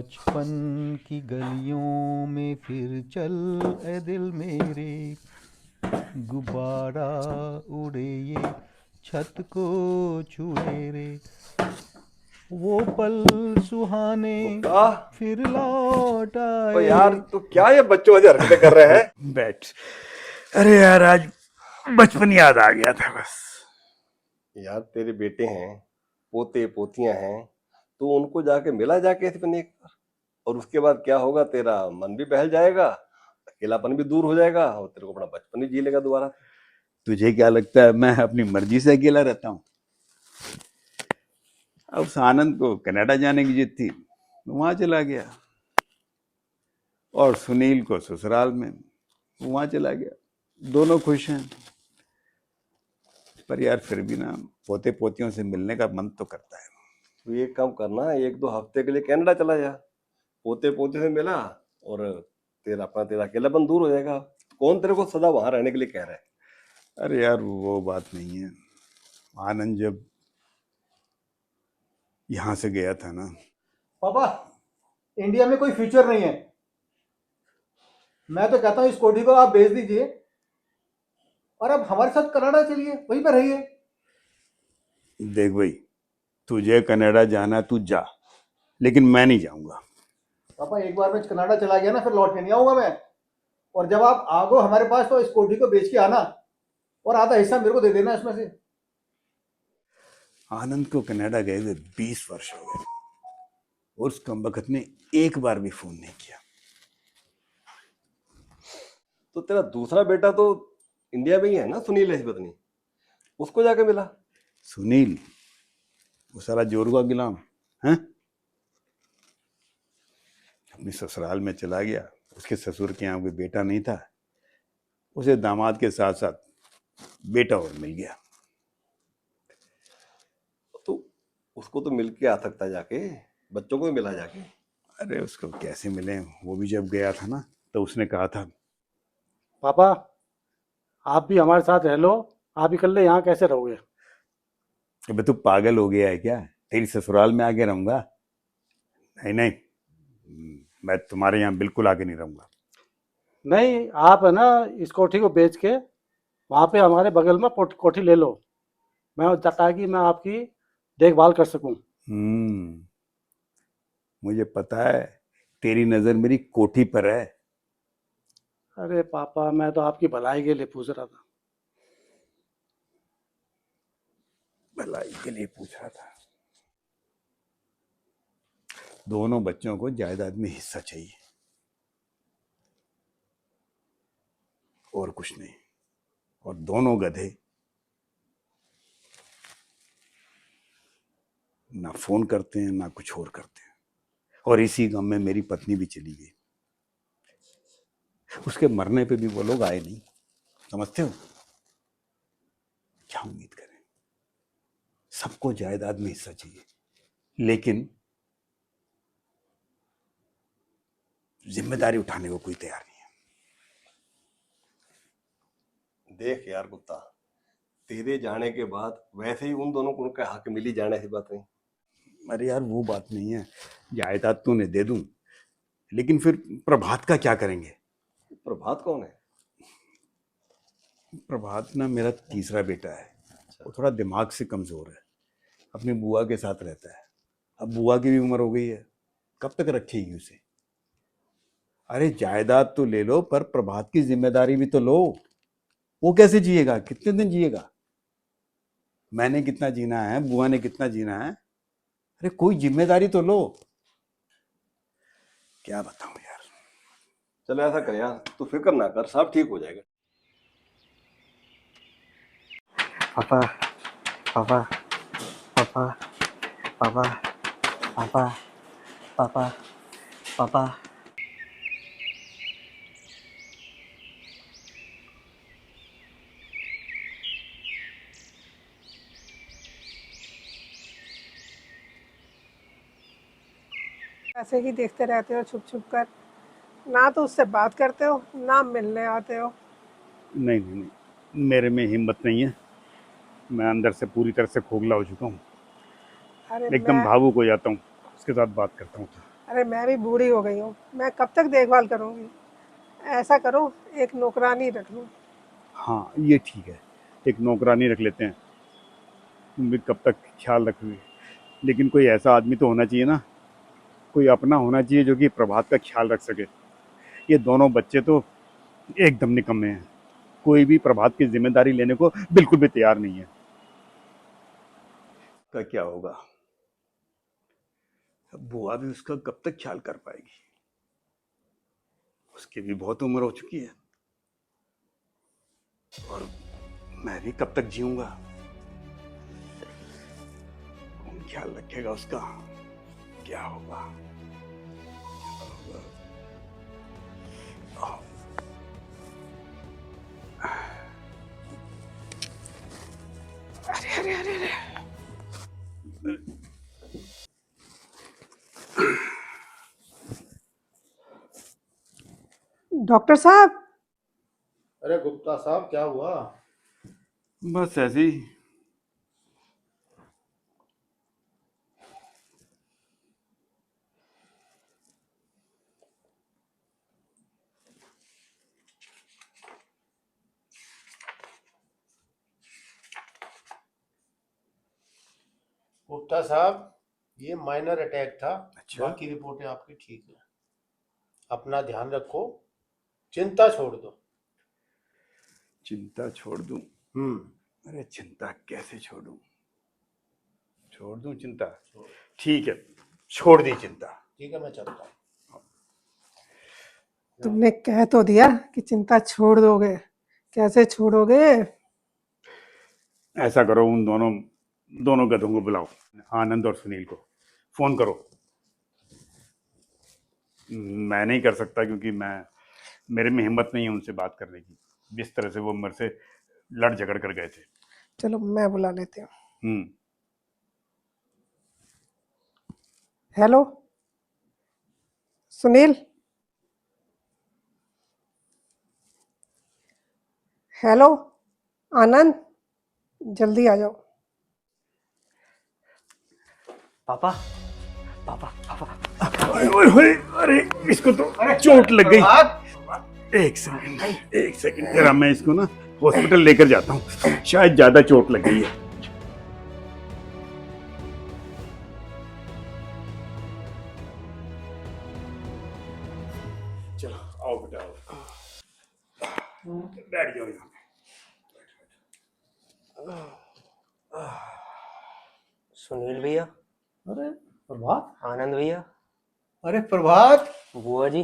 बचपन की गलियों में फिर चल ए दिल मेरे, गुब्बारा उड़े ये छत को छुए रे, वो पल सुहाने गुप्ता। फिर लौट ओ आए। यार, तू क्या ये बच्चों वाली हरकतें कर रहे हैं? बैठ। अरे यार, आज बचपन याद आ गया था बस। यार तेरे बेटे हैं, पोते पोतियां हैं, तो उनको जाके मिला जाके इतने एक बार। और उसके बाद क्या होगा, तेरा मन भी बहल जाएगा, अकेलापन भी दूर हो जाएगा और तेरे को अपना बचपन भी जी लेगा दोबारा। तुझे क्या लगता है मैं अपनी मर्जी से अकेला रहता हूँ? अब उस आनंद को कनाडा जाने की जिद थी, वहां चला गया। और सुनील को ससुराल में, वहां चला गया। दोनों खुश हैं। पर यार फिर भी ना, पोते पोतियों से मिलने का मन तो करता है। तो ये काम करना, 1-2 हफ्ते के लिए कनाडा चला जा, पोते पोते से मिला और तेरा अकेलापन दूर हो जाएगा। कौन तेरे को सदा वहां रहने के लिए कह रहा है? अरे यार वो बात नहीं है। आनंद जब यहाँ से गया था ना। पापा, इंडिया में कोई फ्यूचर नहीं है। मैं तो कहता हूँ इस कोठी को आप बेच दीजिए और अब हमारे साथ कनाडा चलिए, वहीं पर रहिए। देख भाई, तुझे कनाडा जाना तू जा, लेकिन मैं नहीं जाऊंगा। पापा, एक बार मैं कनाडा चला गया ना, फिर लौट के नहीं आऊंगा मैं। और जब आप आओ हमारे पास तो इस कोठी को बेच के आना और आधा हिस्सा मेरे को दे देना इसमें से। आनंद को कनाडा गए हुए 20 वर्ष हो गए और उस कमबख्त ने एक बार भी फोन नहीं किया। तो तेरा दूसरा बेटा तो इंडिया में ही है ना, सुनील है पत्नी, उसको जाके मिला। सुनील वो सारा जोरुआ गुलाम है, अपने ससुराल में चला गया। उसके ससुर के यहाँ कोई बेटा नहीं था, उसे दामाद के साथ साथ बेटा और मिल गया। तो उसको तो मिल के आ सकता जाके, बच्चों को भी मिला जाके। अरे उसको कैसे मिले? वो भी जब गया था ना तो उसने कहा था, पापा, आप भी हमारे साथ रह लो। आप अकेले यहाँ कैसे रहोगे? अबे तू पागल हो गया है क्या? तेरी ससुराल में आके रहूंगा? नहीं नहीं, मैं तुम्हारे यहाँ बिल्कुल आके नहीं रहूंगा। नहीं, आप है ना, इस कोठी को बेच के वहाँ पे हमारे बगल में कोठी ले लो। ताकि मैं आपकी देखभाल कर सकूं। मुझे पता है तेरी नजर मेरी कोठी पर है। अरे पापा, मैं तो आपकी भलाई के लिए पूछ रहा था। भलाई के लिए पूछ रहा था? दोनों बच्चों को जायदाद में हिस्सा चाहिए और कुछ नहीं। और दोनों गधे ना फोन करते हैं ना कुछ और करते हैं। और इसी गम में मेरी पत्नी भी चली गई। उसके मरने पे भी वो लोग आए नहीं, समझते हो? क्या उम्मीद करें? सबको जायदाद में हिस्सा चाहिए, लेकिन जिम्मेदारी उठाने को कोई तैयार नहीं है। देख यार कुत्ता, तेरे जाने के बाद वैसे ही उन दोनों को उनका हक मिली जाने की बात नहीं। अरे यार वो बात नहीं है, जायदाद तो उन्हें दे दूं, लेकिन फिर प्रभात का क्या करेंगे? प्रभात कौन है? प्रभात ना मेरा तीसरा बेटा है। वो थोड़ा दिमाग से कमजोर है, अपनी बुआ के साथ रहता है। अब बुआ की भी उम्र हो गई है, कब तक रखेगी उसे? अरे जायदाद तो ले लो, पर प्रभात की जिम्मेदारी भी तो लो। वो कैसे जिएगा? कितने दिन जिएगा? मैंने कितना जीना है, बुआ ने कितना जीना है? अरे कोई जिम्मेदारी तो लो। क्या बताऊं यार। चल ऐसा कर यार, तू फिक्र ना कर, सब ठीक हो जाएगा। पापा, पापा, पापा, पापा, पापा, पापा, पापा। ऐसे ही देखते रहते हो छुप छुप कर, ना तो उससे बात करते हो ना मिलने आते हो। नहीं नहीं नहीं, मेरे में हिम्मत नहीं है। मैं अंदर से पूरी तरह से खोखला हो चुका हूँ। अरे एकदम मैं भावुक हो जाता हूँ, उसके साथ बात करता हूँ। अरे मैं भी बूढ़ी हो गई हूँ, मैं कब तक देखभाल करूँगी। ऐसा करो, एक नौकरानी रख लो। हाँ ये ठीक है, एक नौकरानी रख लेते हैं। तुम भी कब तक ख्याल रखोगे? लेकिन कोई ऐसा आदमी तो होना चाहिए ना, कोई अपना होना चाहिए जो कि प्रभात का ख्याल रख सके। ये दोनों बच्चे तो एकदम निकम्मे हैं, कोई भी प्रभात की जिम्मेदारी लेने को बिल्कुल भी तैयार नहीं है। का क्या होगा? अब बुआ भी उसका कब तक ख्याल कर पाएगी? उसकी भी बहुत उम्र हो चुकी है, और मैं भी कब तक जीऊंगा? कौन ख्याल रखेगा उसका? क्या होगा? अरे अरे अरे अरे, डॉक्टर साहब। अरे गुप्ता साहब, क्या हुआ? बस ऐसे ही। गुप्ता साहब, ये माइनर अटैक था। अच्छा। बाकी रिपोर्टें आपकी ठीक है। अपना ध्यान रखो, चिंता छोड़ दो। चिंता छोड़ दूं? अरे चिंता कैसे छोड़ूं? छोड़ दूं चिंता? ठीक है, छोड़ दी चिंता। ठीक है, मैं चलता हूँ। तुमने कह तो दिया कि चिंता छोड़ दोगे, कैसे छोड़ोगे? ऐसा करो, उन दोनों दोनों गधों को बुलाओ, आनंद और सुनील को फोन करो। मैं नहीं कर सकता, क्योंकि मेरे में हिम्मत नहीं है उनसे बात करने की, जिस तरह से वो मेरे से लड़ झगड़ कर गए थे। चलो मैं बुला लेती हूँ। हम्म। हेलो सुनील। हेलो आनंद, जल्दी आ जाओ। पापा पापा पापा ओए ओए ओए, अरे इसको तो चोट लग गई। प्रभात! एक सेकंड जरा, मैं इसको ना हॉस्पिटल लेकर जाता हूँ, शायद ज्यादा चोट लग गई है। चलो आओ बेटा, आओ, बैठ जाओ यहाँ पे। सुनील भैया, अरे प्रभात! आनंद भैया, अरे प्रभात! बुआ जी।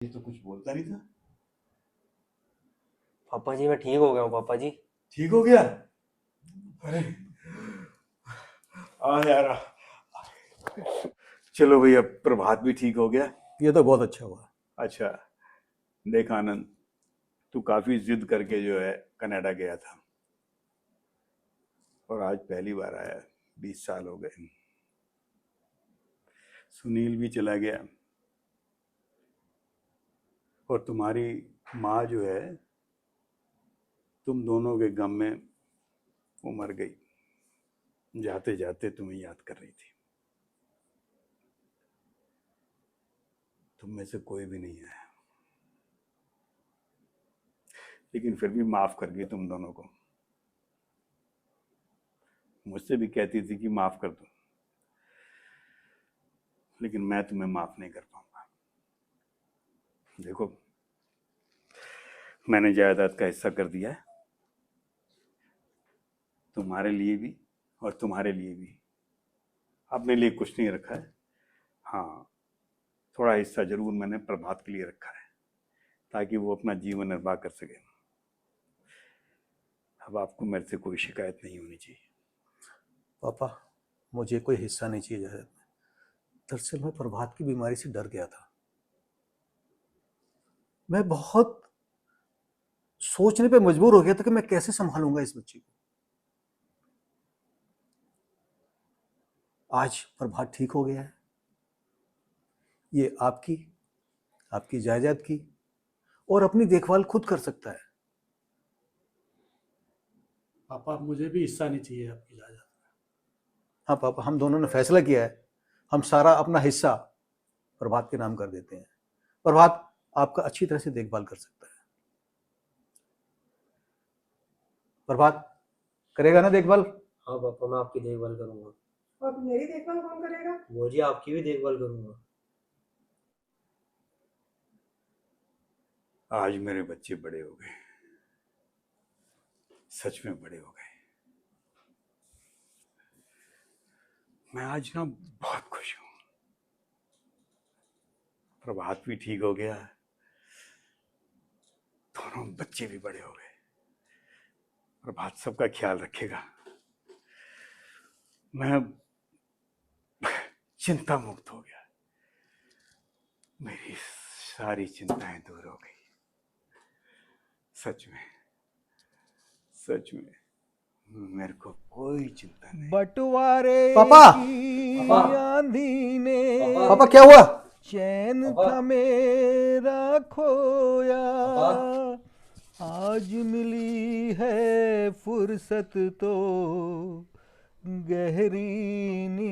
ये तो कुछ बोलता नहीं था। पापा जी मैं ठीक हो गया हूँ पापा जी। ठीक हो गया? अरे आ यार आ। चलो भैया, प्रभात भी ठीक हो गया। ये तो बहुत अच्छा हुआ। अच्छा, देख आनंद, तू काफी जिद करके जो है कनाडा गया था, और आज पहली बार आया। 20 साल हो गए। सुनील भी चला गया, और तुम्हारी माँ जो है तुम दोनों के गम में वो मर गई। जाते जाते तुम्हें याद कर रही थी। तुम में से कोई भी नहीं आया, लेकिन फिर भी माफ कर गई तुम दोनों को। मुझसे भी कहती थी कि माफ कर दो, लेकिन मैं तुम्हें माफ नहीं कर पाऊंगा। देखो, मैंने जायदाद का हिस्सा कर दिया है, तुम्हारे लिए भी और तुम्हारे लिए भी। अपने लिए कुछ नहीं रखा है। हाँ, थोड़ा हिस्सा जरूर मैंने प्रभात के लिए रखा है, ताकि वो अपना जीवन निर्वाह कर सके। अब आपको मेरे से कोई शिकायत नहीं होनी चाहिए। पापा, मुझे कोई हिस्सा नहीं चाहिए जायदाद में। दरअसल मैं प्रभात की बीमारी से डर गया था। मैं बहुत सोचने पे मजबूर हो गया था कि मैं कैसे संभालूंगा इस बच्चे को। आज प्रभात ठीक हो गया है। ये आपकी जायदाद की और अपनी देखभाल खुद कर सकता है। पापा मुझे भी हिस्सा नहीं चाहिए आपकी जायदाद। हाँ पापा, हम दोनों ने फैसला किया है, हम सारा अपना हिस्सा प्रभात के नाम कर देते हैं। प्रभात आपका अच्छी तरह से देखभाल कर सकता है। प्रभात करेगा ना देखभाल? हाँ पापा, मैं आपकी देखभाल करूंगा। और मेरी देखभाल कौन करेगा? बुआ जी, आपकी भी देखभाल करूंगा। आज मेरे बच्चे बड़े हो गए, सच में बड़े हो गए। मैं आज ना बहुत खुश हूं। प्रभात भी ठीक हो गया, दोनों बच्चे भी बड़े हो गए। प्रभात सबका ख्याल रखेगा। मैं चिंता मुक्त हो गया, मेरी सारी चिंताएं दूर हो गई। सच में मेरे को कोई चिंता नहीं। बंटवारे पापा! की पापा! आंधी ने पापा क्या हुआ? चैन पापा! था मेरा खोया, पापा! आज मिली है फुर्सत तो गहरी नींद